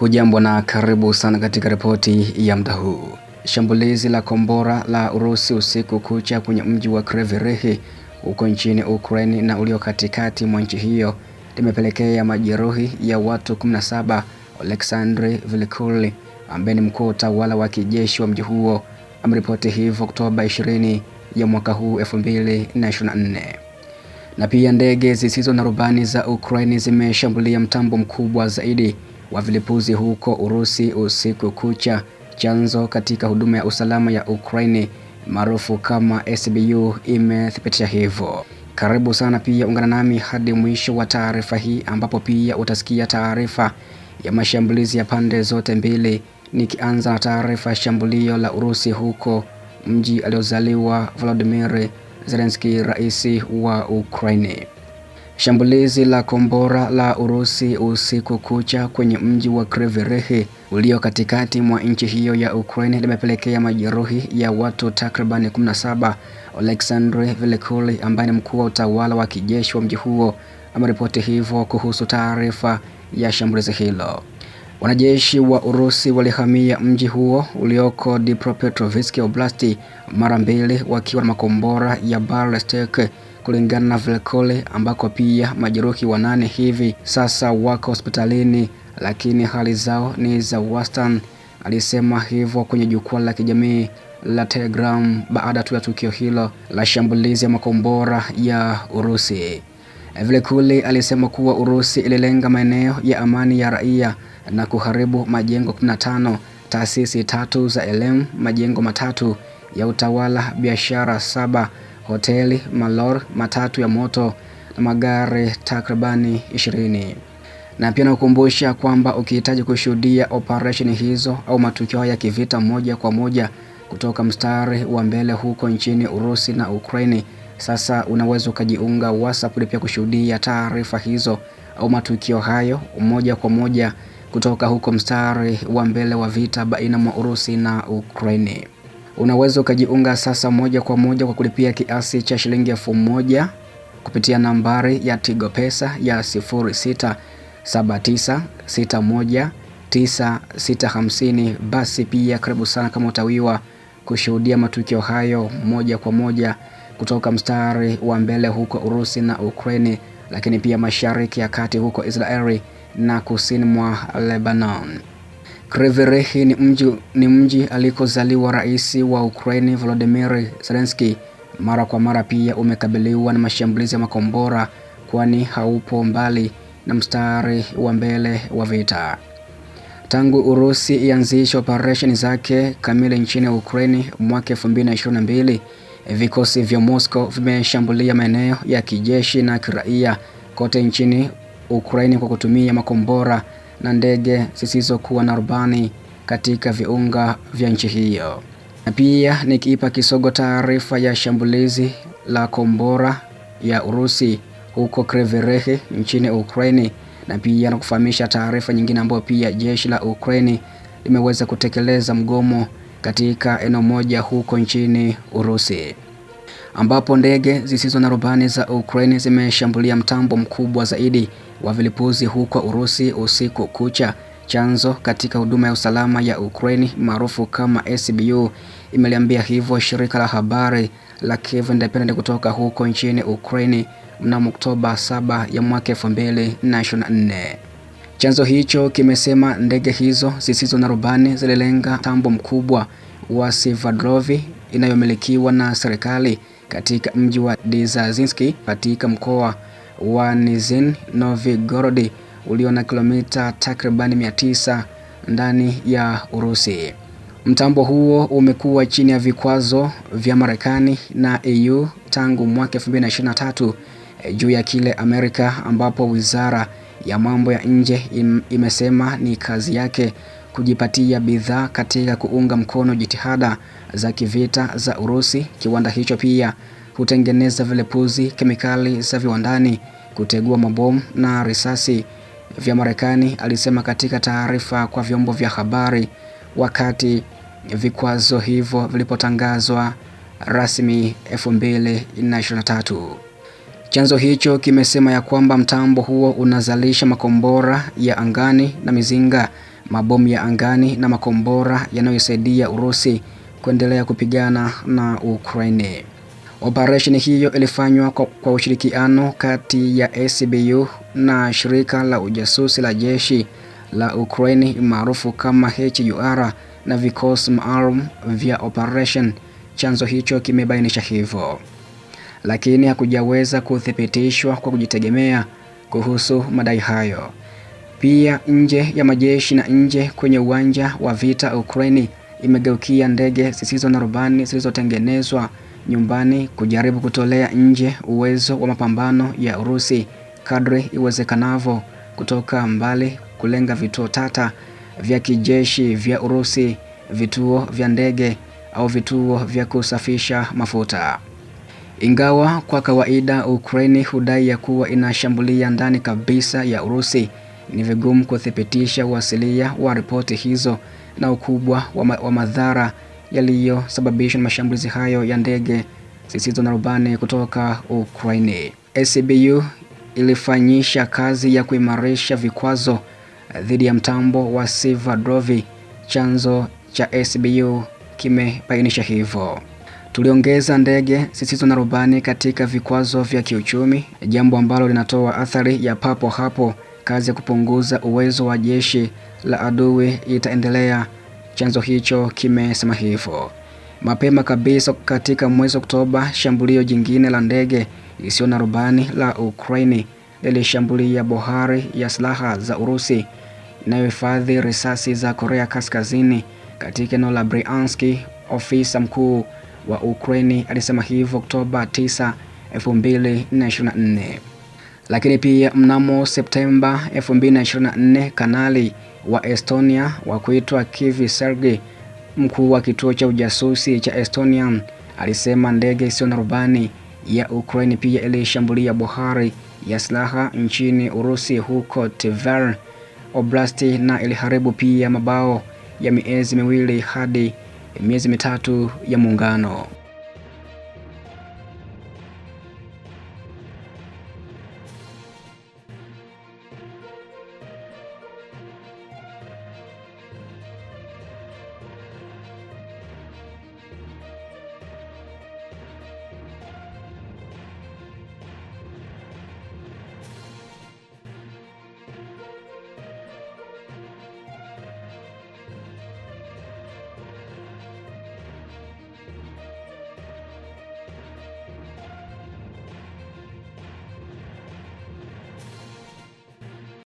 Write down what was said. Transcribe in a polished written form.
Hujambo na karibu sana katika ripoti ya muda huu. Shambulizi la kombora la Urusi usiku kucha kwenye mji wa Kryvyi Rih huko nchini Ukraine na ulio katikati mwa nchi hiyo limepelekea majeruhi ya watu 17. Oleksandr Vilikulin ambaye ni mkuu wa utawala wa kijeshi wa mji huo ameripoti hivyo Oktoba 20 ya mwaka huu 2024. Na pia ndege zisizo na rubani za Ukraine zimeshambulia mtambo mkubwa zaidi wa vilipuzi huko Urusi usiku kucha. Chanzo katika huduma ya usalama ya Ukraine maarufu kama SBU imethibitisha hivyo. Karibu sana, pia ungana nami hadi mwisho wa taarifa hii ambapo pia utasikia taarifa ya mashambulizi ya pande zote mbili, nikianza na taarifa ya shambulio la Urusi huko mji aliozaliwa Volodymyr Zelensky, rais wa Ukraine. Shambulizi la kombora la Urusi usiku kucha kwenye mji wa Kryvyi Rih ulio katikati mwa nchi hiyo ya Ukraine limepelekea majeruhi ya watu takriban 17. Oleksandr Vilikulin ambaye ni mkuu wa utawala wa kijeshi wa mji huo ameripoti hivyo kuhusu taarifa ya shambulizi hilo. Wanajeshi wa Urusi walihamia mji huo ulioko Dnipropetrovsk Oblast mara mbili wakiwa na makombora ya ballistic, kulingana na Vilikulin, ambako pia majeruhi 8 hivi sasa wako hospitalini lakini hali zao ni za wastani. Alisema hivyo kwenye jukwaa la kijamii la Telegram baada tu ya tukio hilo la shambulizi ya makombora ya Urusi. Vilikulin alisema kuwa Urusi ililenga maeneo ya amani ya raia na kuharibu majengo 15, taasisi 3 za elimu, majengo 3 ya utawala, biashara 7, hoteli, malori 3 ya moto na magari takribani 20. Na pia nakukumbusha kwamba ukihitaji kushuhudia operation hizo au matukio ya kivita moja kwa moja kutoka mstari wa mbele huko nchini Urusi na Ukraine, sasa unaweza ukajiunga WhatsApp ili pia kushuhudia taarifa hizo au matukio hayo moja kwa moja kutoka huko mstari wa mbele wa vita baina mwa Urusi na Ukraine. Unaweza ukajiunga sasa moja kwa moja kwa kulipia kiasi cha shilingi 1000 kupitia nambari ya Tigo Pesa ya 0679619650. Basi pia karibu sana kama utawiwa kushuhudia matukio hayo moja kwa moja kutoka mstari wa mbele huko Urusi na Ukraine, lakini pia Mashariki ya Kati huko Israeli na kusini mwa Lebanon. Kryvyi Rih ni mji alikozaliwa rais wa Ukraine Volodymyr Zelensky. Mara kwa mara pia umekabiliwa na mashambulizi ya makombora, kwani haupo mbali na mstari wa mbele wa vita. Tangu Urusi ianzisha operation zake kamili nchini Ukraine mwaka 2022, vikosi vya Moscow vimeshambulia maeneo ya kijeshi na kiraia kote nchini Ukraine kwa kutumia makombora na ndege zisizokuwa na rubani katika viunga vya nchi hiyo. Na pia nikiipa kisogo taarifa ya shambulizi la kombora ya Urusi huko Kryvyi Rih nchini Ukraine, na pia na kufahamisha taarifa nyingine ambayo pia jeshi la Ukraine limeweza kutekeleza mgomo katika eneo moja huko nchini Urusi, ambapo ndege zisizo na rubani za Ukraine zimeshambulia mtambo mkubwa zaidi wa vilipuzi huko Urusi usiku kucha. Chanzo katika huduma ya usalama ya Ukraine maarufu kama SBU imeliambia hivyo shirika la habari la Kyiv Independent kutoka huko nchini Ukraine mnamo Oktoba 7 ya mwaka 2024. Chanzo hicho kimesema ndege hizo zisizo na rubani zililenga mtambo mkubwa wa Sverdlovsk inayomilikiwa na serikali katika mji wa Dzержinski katika mkoa wa Nizhny Novgorod ulio na kilomita takriban 900 ndani ya Urusi. Mtambo huo umekuwa chini ya vikwazo vya Marekani na EU tangu mwaka 2023 juu ya kile Amerika, ambapo wizara ya mambo ya nje imesema ni kazi yake kujipatia bidhaa katika kuunga mkono jitihada za kivita za Urusi. Kiwanda hicho pia hutengeneza vilipuzi, kemikali za viwandani, kutegua mabomu na risasi vya Marekani, alisema katika taarifa kwa vyombo vya habari wakati vikwazo hivyo vilipotangazwa rasmi 2023. Chanzo hicho kimesema ya kwamba mtambo huo unazalisha makombora ya angani na mizinga mabomu ya angani na makombora yanayosaidia Urusi kuendelea kupigana na Ukraine. Operesheni hiyo ilifanywa kwa ushirikiano kati ya SBU na shirika la ujasusi la jeshi la Ukraine maarufu kama HUR na vikosi maalum vya operation. Chanzo hicho kimebainisha hivyo, lakini hakujaweza kuthibitishwa kwa kujitegemea kuhusu madai hayo. Pia nje ya majeshi na nje kwenye uwanja wa vita, Ukraine imegeukia ndege zisizo na rubani zilizotengenezwa nyumbani kujaribu kutolea nje uwezo wa mapambano ya Urusi kadri iwezekanavyo kutoka mbali, kulenga vituo tata vya kijeshi vya Urusi, vituo vya ndege au vituo vya kusafisha mafuta. Ingawa kwa kawaida Ukraine hudai ya kuwa inashambulia ndani kabisa ya Urusi, ni vigumu kuthibitisha uasilia wa ripoti hizo na ukubwa wa madhara yaliyosababishwa na mashambulizi hayo ya ndege zisizo na rubani kutoka Ukraine. SBU ilifanyisha kazi ya kuimarisha vikwazo dhidi ya mtambo wa Sverdlovsk. Chanzo cha SBU kimebainisha hivyo. Tuliongeza ndege zisizo na rubani katika vikwazo vya kiuchumi, jambo ambalo linatoa athari ya papo hapo. Kazi ya kupunguza uwezo wa jeshi la adui itaendelea, chanzo hicho kimesema hivyo. Mapema kabisa katika mwezi Oktoba, shambulio jingine la ndege isiyo na rubani la Ukraine lilishambulia bohari ya silaha za Urusi inayohifadhi risasi za Korea Kaskazini katika eneo la Bryansk. Ofisa mkuu wa Ukraine alisema hivyo Oktoba 9, 2024. Lakini pia mnamo Septemba 2024, kanali wa Estonia wa kuitwa Kivi Sergei, mkuu wa kituo cha ujasusi cha Estonia, alisema ndege isiyo na rubani ya Ukraine pia ilishambulia bohari ya silaha nchini Urusi huko Tver Oblast na iliharibu pia mabao ya miezi miwili hadi miezi mitatu ya muungano.